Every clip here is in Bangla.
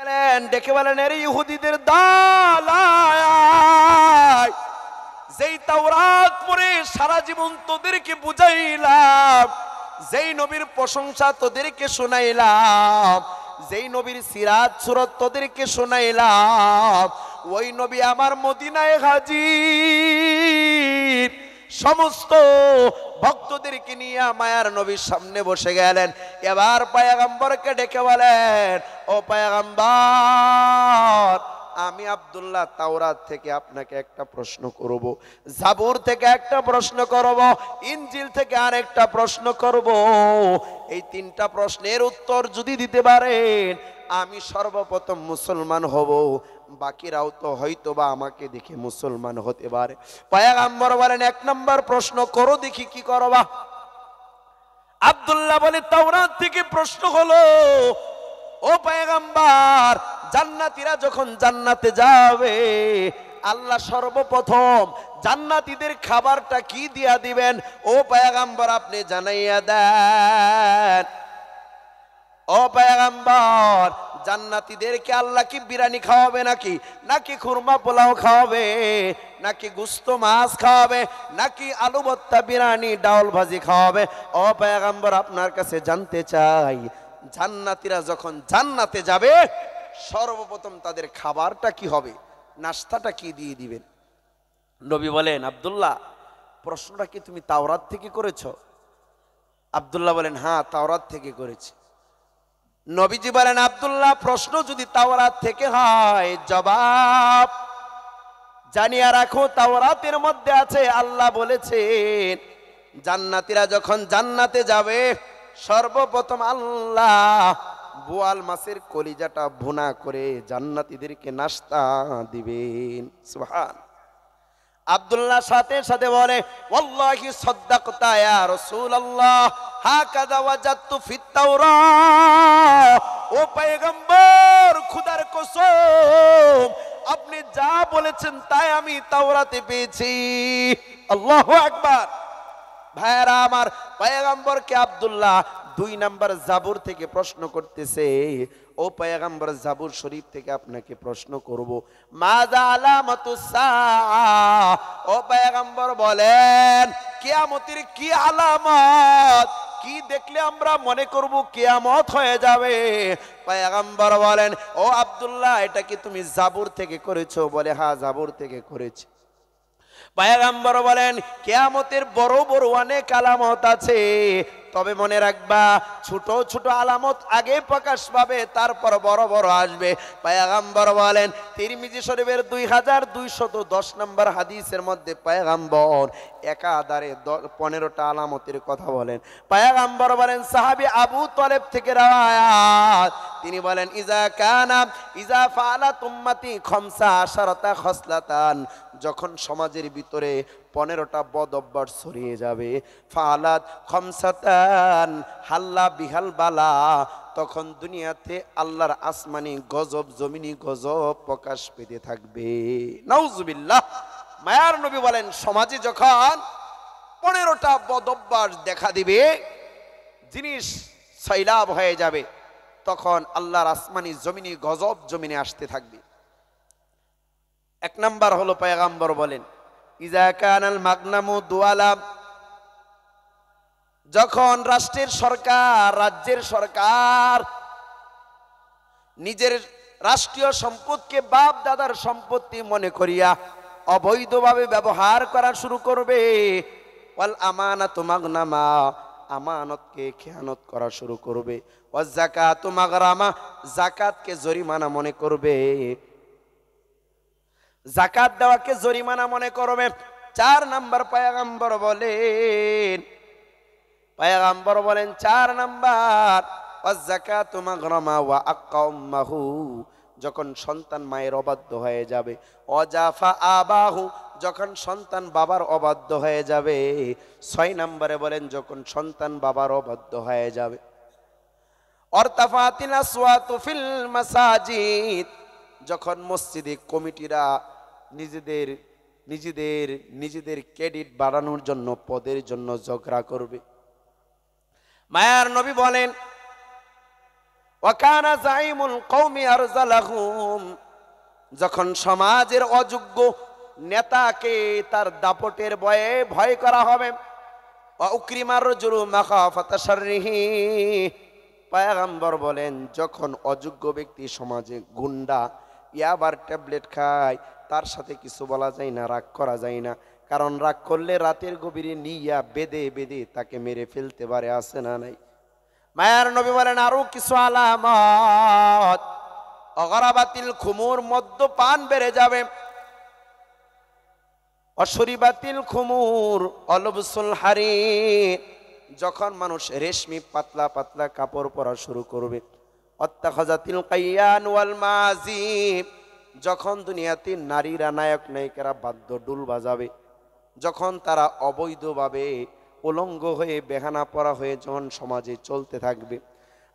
ডেকে বলেন, এর ইহুদিদের দল, আয়, যেই তাওরাত পড়ে সারা জীবন তোদেরকে বুঝাইলাম, যেই নবীর প্রশংসা তোদেরকে শোনাইলাম, যেই নবীর সিরাত সুরত তোদেরকে শোনাইলাম, ওই নবী আমার মদিনায় হাজির। সমস্ত ভক্তদেরকে নিয়ে মায়ার নবীর সামনে বসে গেলেন। এবার পয়গম্বরকে ডেকে বলেন, ও পয়গম্বর, আমি আব্দুল্লাহ তাওরাত থেকে আপনাকে একটা প্রশ্ন করব, জাবুর থেকে একটা প্রশ্ন করব, ইনজিল থেকে আরেকটা প্রশ্ন করব। এই তিনটা প্রশ্নের উত্তর যদি দিতে পারেন আমি সর্বপ্রথম মুসলমান হব, বাকিরাও তো হয়তো বা আমাকে দেখে মুসলমান হতে পারে। পয়গম্বর বলেন, এক নম্বর প্রশ্ন করো, দেখি কি করবা। আব্দুল্লাহ বলে, তাওরাত থেকে প্রশ্ন হলো, ও পয়গম্বর, জান্নাতীরা যখন জান্নাতে যাবে আল্লাহ সর্বপ্রথম জান্নাতীদের খাবারটা কি দিয়া দিবেন? ও পয়গম্বর আপনি জানাইয়া দেন। ও পয়গম্বর, জান্নাতীদেরকে আল্লাহ কি বিরিয়ানি খাওয়াবে নাকি, নাকি খুরমা পোলাও খাওয়াবে, নাকি গুস্ত মাছ খাওয়াবে, নাকি আলু ভর্তা বিরিয়ানি ডাউল ভাজি খাওয়াবে? ও পয়গম্বর আপনার কাছে জানতে চাই, জান্নাতীরা যখন জান্নাতে যাবে সর্বপ্রথম তাদের খাবারটা কি হবে, নাস্তাটা কি দিয়ে দিবেন? নবী বলেন, আব্দুল্লাহ প্রশ্নটা কি তুমি তাওরাত থেকে করেছো? আব্দুল্লাহ বলেন, হ্যাঁ তাওরাত থেকে করেছি। নবীজি বলেন, আব্দুল্লাহ প্রশ্ন যদি তাওরাত থেকে হয়, জবাব জানিয়া রাখো তাওরাতের মধ্যে আছে, আল্লাহ বলেছেন জান্নাতীরা যখন জান্নাতে যাবে সর্বপ্রথম আল্লাহ বোয়াল মাছের কলিজাটা ভুনা করে জান্নাতীদেরকে নাস্তা দিবেন। সুবহান। আব্দুল্লাহ সাথে সাথে বলে, ওয়াল্লাহি সাদ্দাকতা ইয়া রাসূলুল্লাহ, হাকাযা ওয়াজাদতু ফিত তাওরাত। ও পয়গম্বর, খোদার কসম আপনি যা বলেছেন তাই আমি তাওরাতে পেয়েছি। আল্লাহু আকবার। ভাইরা আমার, পয়গম্বরকে আব্দুল্লাহ 2 নাম্বার জাবুর থেকে প্রশ্ন করতেছে, ও পয়গম্বর জাবুর শরীফ থেকে আপনাকে প্রশ্ন করব, মাযা আলামাতুস সাআ। ও পয়গম্বর বলেন, কিয়ামতের কি আলামত, কি দেখলে আমরা মনে করব কিয়ামত হয়ে যাবে? পয়গম্বর বলেন, ও আব্দুল্লাহ এটা কি তুমি জাবুর থেকে করেছো? বলে, হ্যাঁ জাবুর থেকে করেছি। পয়গম্বর বলেন, কিয়ামতের বড় বড় অনেক আলামত আছে, তবে মনে রাখবা ছোট ছোট আলামত আগে প্রকাশ পাবে, তারপর বড় বড় আসবে। পয়গম্বর বলেন, তিরমিজি শরীফের 2210 নম্বর হাদিসের মধ্যে পয়গম্বর একাধারে 15টা আলামতের কথা বলেন। পয়গম্বর বলেন, সাহাবী আবু তালেব থেকে রাওয়ায়াত, তিনি বলেন, ইজা ফাআলাত উম্মতি খামসা আশারাতা খসলাতান, যখন সমাজের ভিতরে 15টা বদ অভ্যাস ছড়িয়ে যাবে, ফাআলাত খামসাতান হাল্লা বিহাল বালা, তখন দুনিয়াতে আল্লাহর আসমানি গজব জমিনি গজব প্রকাশ পেতে থাকবে। নাউজুবিল্লাহ। মায়ার নবী বলেন, সমাজে যখন 15টা বদ অভ্যাস দেখা দিবে, জিনিস সৈলাব হয়ে যাবে, তখন আল্লাহর আসমানি জমিনি গজব জমিনে আসতে থাকবে। এক নাম্বার হলো পয়গম্বর বলেন, ইজা কানাল মাগনামু দুয়ালা, যখন রাষ্ট্রের সরকার, রাজ্যের সরকার নিজের রাষ্ট্রীয় সম্পদকে বাপ দাদার সম্পত্তি মনে করিয়া অবৈধভাবে ব্যবহার করা শুরু করবে, ওয়াল আমানাতু মাগনামা, আমানতকে খেয়ানত করা শুরু করবে, ওয়াজ যাকাতু মাগরামা, যাকাতকে জরিমানা মনে করবে, যাকাত দেওয়াকে জরিমানা মনে করবে। 4 নাম্বার পয়গম্বর বলেন 4 নাম্বার, ওয়াজ যাকাতু মাগরামা ওয়া আকাম্মাহু, যখন সন্তান মায়ের অবাধ্য হয়ে যাবে, অজাফা আবাহু, যখন সন্তান বাবার অবাধ্য হয়ে যাবে। 6 নম্বরে বলেন, যখন সন্তান বাবার অবাধ্য হয়ে যাবে। অরতাফাতিল আসওয়াতু ফিল মাসাজিদ, যখন মসজিদে কমিটিরা নিজেদের ক্রেডিট বাড়ানোর জন্য, পদের জন্য ঝগড়া করবে। মায়ার নবী বলেন, ওয়া কানা যাইমুল কওমি আরজালাহুম, যখন সমাজের অযোগ্য নেতাকে তার দাপটের ভয়ে ভয় করা হবে, ওয়া উকরিমার রাজুলু মাখাফাতা শাররিহি, পয়গম্বর বলেন যখন অযোগ্য ব্যক্তি সমাজে গুন্ডা ইয়াবার ট্যাবলেট খায়, তার সাথে কিছু বলা যায় না, রাগ করা যায় না, কারণ রাগ করলে রাতের গভীরে নিয়া বেদে বেদে তাকে মেরে ফেলতে পারে, আছে না নাই? মায়ার নবী বলেন আরো কিছু আলামত, অগরাবাতিল খুমুর, মদ্যপান বেড়ে যাবে, অশরিবাতিল খুমুর অলবসুল হারির, যখন মানুষ রেশমি পাতলা পাতলা কাপড় পরা শুরু করবে, অত্তাখাজাতিল কাইয়ান ওয়াল মাজিব, যখন দুনিয়াতে নারীরা নায়ক নায়িকারা বাদ্য ডুল বাজাবে, যখন তারা অবৈধভাবে উলঙ্গ হয়ে বেহানা পরা হয়ে যখন সমাজে চলতে থাকবে।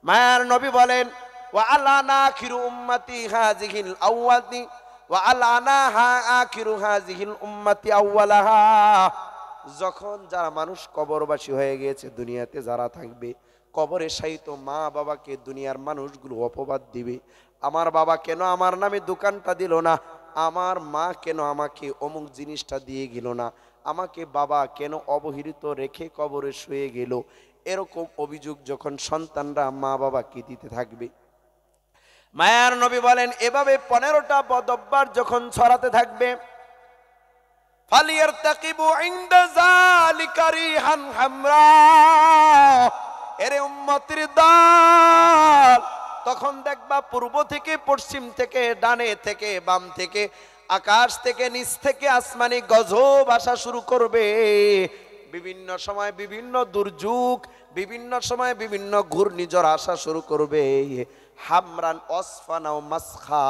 মায়ার নবী বলেন ওয়া আলানা আখিরু উম্মতি হাযিহিল আওয়ালি ওয়া আলানা আখিরু হাযিহিল উম্মতি আউওয়ালাহা, যখন যারা মানুষ কবরবাসী হয়ে গিয়েছে, দুনিয়াতে যারা থাকবে, কবরে শায়িত মা বাবাকে দুনিয়ার মানুষগুলো অপবাদ দিবে, আমার বাবা কেন আমার নামে দোকানটা দিল না, আমার মা কেন আমাকে অমুক জিনিসটা দিয়ে গেল না, আমাকে বাবা কেন অবহেলিত রেখে কবরে শুয়ে গেল, এরকম অভিযোগ যখন সন্তানরা মা বাবাকে দিতে থাকবে। মায়ার নবী বলেন এভাবে 15টা বদ অভ্যাস যখন ছড়াতে থাকবে, ফালিয়ারতাকিবু ইনদা যালিকা রিহান হামরা, এরে উম্মতের দল, তখন দেখবা পূর্ব থেকে পশ্চিম থেকে ডানে থেকে বাম থেকে আকাশ থেকে নিচ থেকে আসমানি গজব আসা শুরু করবে, বিভিন্ন সময় বিভিন্ন দুর্যোগ, বিভিন্ন সময় বিভিন্ন ঘূর্ণিঝড় আসা শুরু করবে। হামরান অসফানা ও মাসখা,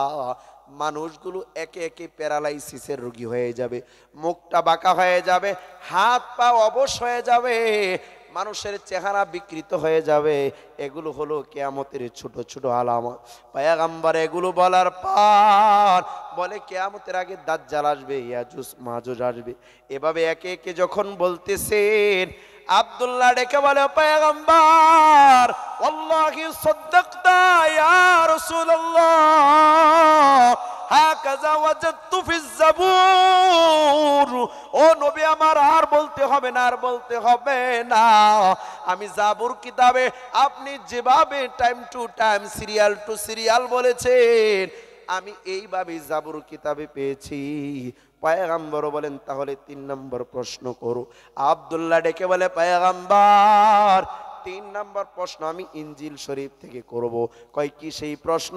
মানুষগুলো একে একে প্যারালাইসিসের রোগী হয়ে যাবে, মুখটা বাঁকা হয়ে যাবে, হাত পা অবশ হয়ে যাবে, মানুষের চেহারা বিকৃত হয়ে যাবে। এগুলো হলো কিয়ামতের ছোট ছোট আলামত। পয়গম্বর এগুলো বলার পর বলে কিয়ামতের আগে দাজ্জাল আসবে, ইয়াজুজ মাজুজ আসবে। এভাবে একে একে যখন বলতেছেন, আব্দুল্লাহ ডেকে বলে পয়গম্বর ওয়াল্লাহি সাদ্দাকতা ইয়া রাসূলুল্লাহ, হাকাযা ওয়াজাদতু ফিজ যাবুর, ও নবী আমার আর বলতে হবে না, আর বলতে হবে না, আমি জাবুর কিতাবে আপনি যেভাবে time to time serial to serial বলেছেন, আমি এইভাবে জাবুর কিতাবে পেয়েছি। পয়গম্বর বলেন তাহলে 3 নম্বর প্রশ্ন করো। আব্দুল্লাহ ডেকে বলে পয়গম্বর 3 নম্বর প্রশ্ন আমি ইনজিল শরীফ থেকে করব। কয় কি সেই প্রশ্ন?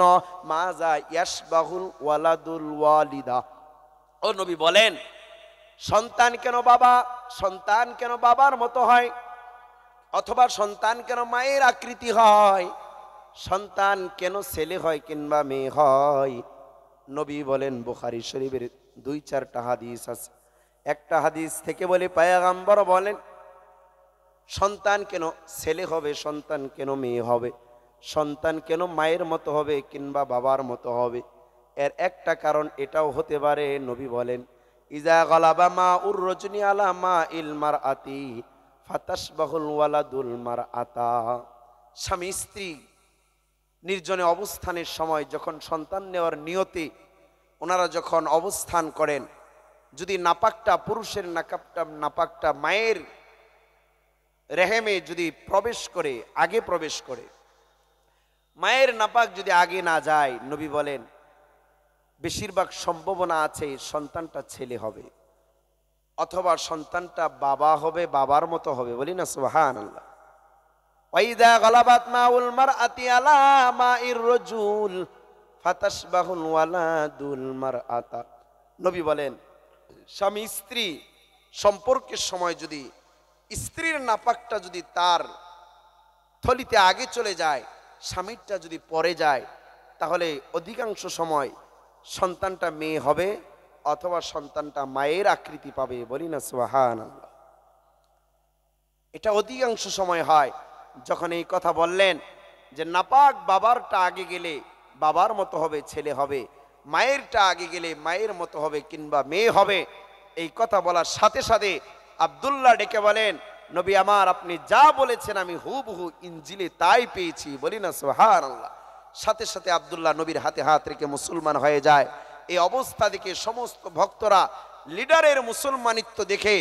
মাজা ইয়াশবাহুল ওয়ালাদুল ওয়ালিদা, ও নবী বলেন সন্তান কেন বাবার মতো হয়, অথবা সন্তান কেন মায়ের আকৃতি হয়, সন্তান কেন ছেলে হয় কিংবা মেয়ে হয়? নবী বলেন, বুখারী শরীফের 2-4টা হাদিস আছে, একটা হাদিস থেকে বলে পয়গম্বর বলেন সন্তান কেন ছেলে হবে, সন্তান কেন মেয়ে হবে, সন্তান কেন মায়ের মতো হবে কিংবা বাবার মতো হবে? এর একটা কারণ এটাও হতে পারে, নবী বলেন ইজা গালাবা মা উর রজনী আলা মা ইল মারআতি ফাতাশবাহুল ওয়ালাদুল মারআতা, স্বামী স্ত্রী নির্জনে অবস্থানের সময় যখন সন্তান নেওয়ার নিয়তে ওনারা যখন অবস্থান করেন, যদি নাপাকটা পুরুষের নাপাকটা মায়ের রেহেমে যদি আগে প্রবেশ করে, মায়ের নাপাক যদি আগে না যায়, নবী বলেন বেশিরভাগ সম্ভাবনা আছে সন্তানটা ছেলে হবে, অথবা সন্তানটা বাবা হবে, বাবার মতো হবে। বলি না সুবহানাল্লাহ। ওয়াইদা গালাবাত মাউল মারআতি আলা মাইর রাজুল ফাতাশবাহুল ওয়ালাদুল মারআতা, নবী বলেন স্বামী স্ত্রী সম্পর্কের সময় যদি স্ত্রীর নাপাকটা যদি তার থলিতে আগে চলে যায়, স্বামীরটা যদি পরে যায়, তাহলে অধিকাংশ সময় সন্তানটা মেয়ে হবে অথবা সন্তানটা মায়ের আকৃতি পাবে। বলি না সুবহানাল্লাহ। এটা অধিকাংশ সময় হয়। যখন এই কথা বললেন যে নাপাক বাবারটা আগে গেলে বাবার মতো হবে, ছেলে হবে, মায়েরটা আগে গেলে মায়ের মতো হবে কিংবা মেয়ে হবে, এই কথা বলার সাথে সাথে আব্দুল্লাহ ডেকে বলেন নবী আমার আপনি যা বলেছেন আমি হুবহু ইনজিলে তাই পেয়েছি। বলি না সুবহানাল্লাহ। সাথে সাথে আব্দুল্লাহ নবীর হাতে হাত রেখে মুসলমান হয়ে যায়। এই অবস্থা দেখে সমস্ত ভক্তরা, লিডারের মুসলমানিত্ব দেখে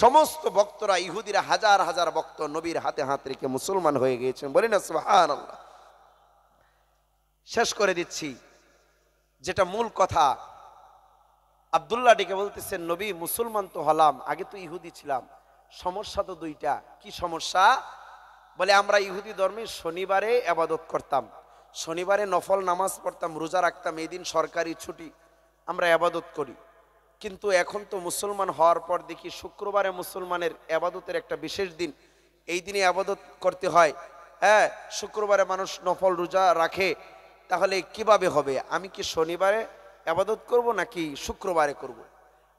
সমস্ত ভক্তরা, ইহুদিরা হাজার হাজার ভক্ত নবীর হাতে হাত রেখে মুসলমান হয়ে গিয়েছেন। বলি না সুবহানাল্লাহ। শেষ করে দিচ্ছি যেটা মূল কথা। আব্দুল্লাহ ডেকে বলতেছেন, নবী মুসলমান তো হলাম, আগে তো ইহুদি ছিলাম, সমস্যা তো দুইটা। কি সমস্যা? বলে আমরা ইহুদি ধর্মে শনিবারে ইবাদত করতাম, শনিবারে নফল নামাজ পড়তাম, রোজা রাখতাম, এই দিন সরকারি ছুটি, আমরা ইবাদত করি। কিন্তু এখন তো মুসলমান হওয়ার পর দেখি শুক্রবারে মুসলমানের ইবাদতের একটা বিশেষ দিন, এই দিনে ইবাদত করতে হয়। হ্যাঁ, শুক্রবারে মানুষ নফল রোজা রাখে, তাহলে কিভাবে হবে? আমি কি শনিবারে ইবাদত করব নাকি শুক্রবারে করব?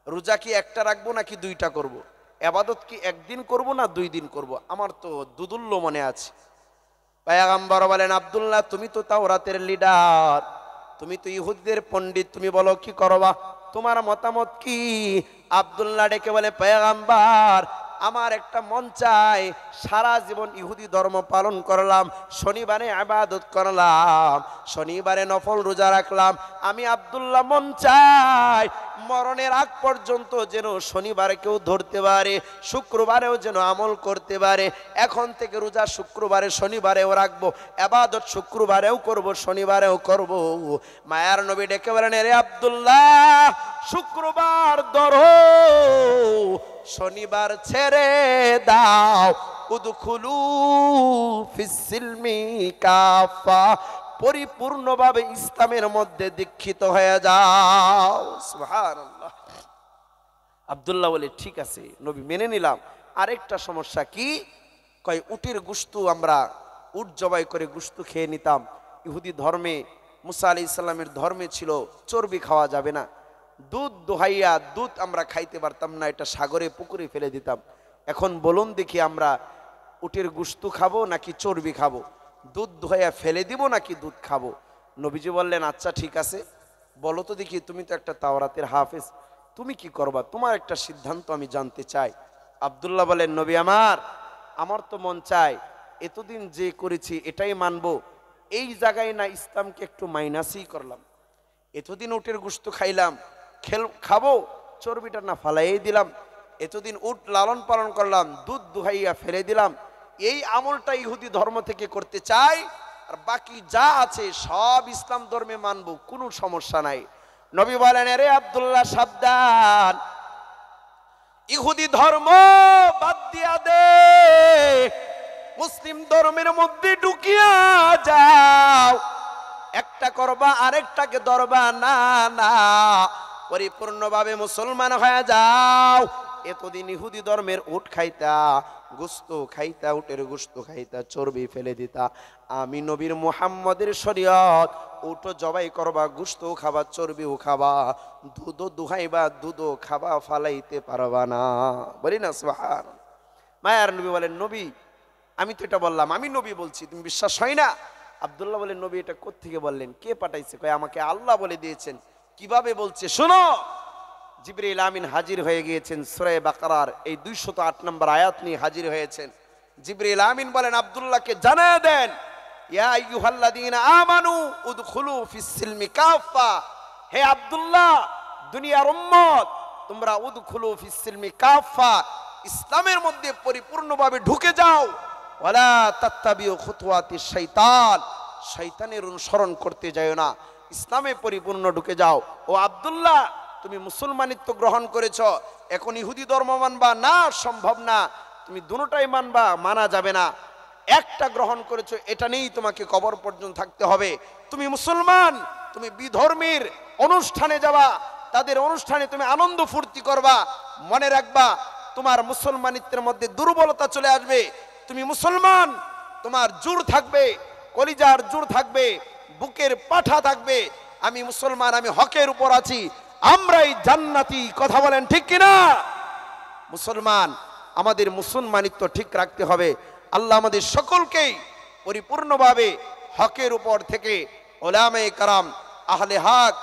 রোজা কি একটা রাখবো নাকি দুইটা করব? ইবাদত কি একদিন করব না 2 দিন করব? আমার তো দুদুল্য মনে আছে। পয়গম্বর বলেন, আব্দুল্লাহ তুমি তো তাওরাতের লিডার, তুমি তো ইহুদিদের পণ্ডিত, তুমি বলো কি করবা, তোমার মতামত কি? আব্দুল্লাহ ডেকে বলে, পয়গম্বর আমার একটা মন চাই, সারা জীবন ইহুদি ধর্ম পালন করলাম, শনিবারে ইবাদত করলাম, শনিবারে নফল রোজা রাখলাম, আমি আব্দুল্লাহ মন চাই মরণের আগ পর্যন্ত যেন শনিবারে কেউ ধরতে পারে, শুক্রবারেও যেন আমল করতে পারে। এখন থেকে রোজা শুক্রবারে শনিবারেও রাখবো, ইবাদত শুক্রবারেও করব শনিবারেও করব। মায়ার নবী ডেকে বলেন, রে আব্দুল্লাহ শুক্রবার ধরো, শনিবার ছেড়ে দাও, উদখুলু ফিস-সিলমি কাফা, পরিপূর্ণভাবে ইসলামের মধ্যে দীক্ষিত হয়ে যাও। সুবহানাল্লাহ। আব্দুল্লাহ বলে, ঠিক আছে নবী, মেনে নিলাম। আরেকটা সমস্যা কি? কয় উটের গোশত, আমরা উট জবাই করে গোশত খেয়ে নিতাম। ইহুদি ধর্মে, মুসা আলাইহিস সালামের ধর্মে ছিল চর্বি খাওয়া যাবে না, দুধ দোহাইয়া দুধ আমরা খাইতে পারতাম না, এটা সাগরে পুকুরে ফেলে দিতাম। এখন বলুন দেখি, আমরা উটের গোশত খাবো নাকি চর্বি খাবো? দুধ দোহাইয়া ফেলে দিব নাকি দুধ খাবো? নবীজি বললেন, আচ্ছা ঠিক আছে, বলো তো দেখি, তুমি তো একটা তাওরাতের হাফেজ, তুমি কি করবা? তোমার একটা সিদ্ধান্ত আমি জানতে চাই। আব্দুল্লাহ বলেন, নবী আমার তো মন চায় এতদিন যে করেছি এটাই মানবো, এই জায়গায় না ইসলামকে একটু মাইনাসই করলাম। এতদিন উটের গোশত খাইলাম, খাবো, চর্বিটা না ফালাই দিলাম। এতদিন উট লালন পালন করলাম, দুধ দুহাইয়া ফেলে দিলাম। এই আমলটা ইহুদি ধর্ম থেকে করতে চাই, আর বাকি যা আছে সব ইসলাম ধর্মে মানবো, কোনো সমস্যা নাই। নবী বলেন, রে আব্দুল্লাহ সাবধান, ইহুদি ধর্ম বাদ দিয়া দে, মুসলিম ধর্মের মধ্যে ঢুকিয়া যাও। একটা করবা আরেকটাকে ধরবা না, না, পরিপূর্ণভাবে মুসলমান হয়ে যাও। এতদিন ইহুদি ধর্মের উট খাইতা, গোশত খাইতা, উটের গোশত খাইতা, চর্বি ফেলে দিতা। আমি নবীর মুহাম্মদের শরীয়ত, উটও জবাই করবা, গোশতও খাবা, চর্বিও খাবা, দুধও দুহাইবা, দুধও খাবা, ফালাইতে পারবা না। বলি না সুবহানাল্লাহ। মায়ার নবী বলেন, নবী আমি তো এটা বললাম, আমি নবী বলছি, তুমি বিশ্বাস হয় না? আব্দুল্লাহ বলেন, নবী এটা কোত্থেকে বললেন, কে পাঠাইছে? কয় আমাকে আল্লাহ বলে দিয়েছেন। কিভাবে বলছে শোনো। জিবরিল আমিন হাজির হয়ে গিয়েছেন, সূরা বাকারার এই 208 নম্বর আয়াত নিয়ে হাজির হয়েছেন। জিবরিল আমিন বলেন, আব্দুল্লাহকে জানায় দেন, ইয়া আইয়ুহাল্লাযীনা আমানু উদখুলু ফিস-সিলমি কাফা, হে আব্দুল্লাহ দুনিয়ার উম্মত, তোমরা উদখুলু ফিস-সিলমি কাফা, ইসলামের মধ্যে পরিপূর্ণভাবে ঢুকে যাও। ওয়ালা তাত্তাবিউ খুতুওয়াতিশ শাইতান, শয়তানের অনুসরণ করতে যাও না, ইসলামে পরিপূর্ণ ঢুকে যাও। ও আব্দুল্লাহ তুমি মুসলমানিত্ব গ্রহণ করেছ, এখন ইহুদি ধর্ম মানবা না? সম্ভব না, তুমি দুটোটাই মানবা, মানা যাবে না। একটা গ্রহণ করেছো, এটা নিয়েই তোমাকে কবর পর্যন্ত থাকতে হবে। তুমি মুসলমান, তুমি বিধর্মীর অনুষ্ঠানে যাবা, তাদের অনুষ্ঠানে তুমি আনন্দ ফুর্তি করবা, মনে রাখবা তোমার মুসলমানিত্বের মধ্যে দুর্বলতা চলে আসবে। তুমি মুসলমান, তোমার জোর থাকবে, কলিজার জোর থাকবে, বুকের পাঠা থাকবে, আমি মুসলমান, আমি হকের উপর আছি, আমরাই জান্নাতি। কথা বলেন ঠিক কিনা? মুসলমান, আমাদের মুসলমানিত্ব ঠিক রাখতে হবে। আল্লাহ আমাদের সকলকেই পরিপূর্ণভাবে হকের উপর থেকে ওলামায়ে কেরাম, আহলে হক,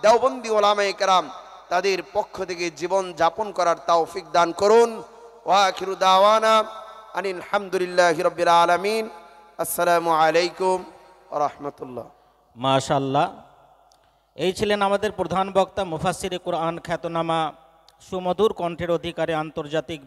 দেওবন্দি ওলামায়ে কেরাম, তাদের পক্ষ থেকে জীবন যাপন করার তৌফিক দান করুন। ওয়া আখিরু দাওয়ানা আনিল হামদুলিল্লাহি রাব্বিল আলামিন। আসসালামু আলাইকুম ওয়া রাহমাতুল্লাহ। মাশাআল্লাহ। এই ছিলেন আমাদের প্রধান বক্তা মুফাসসিরে কুরআন খ্যাতনামা সুমধুর কণ্ঠের অধিকারী আন্তর্জাতিক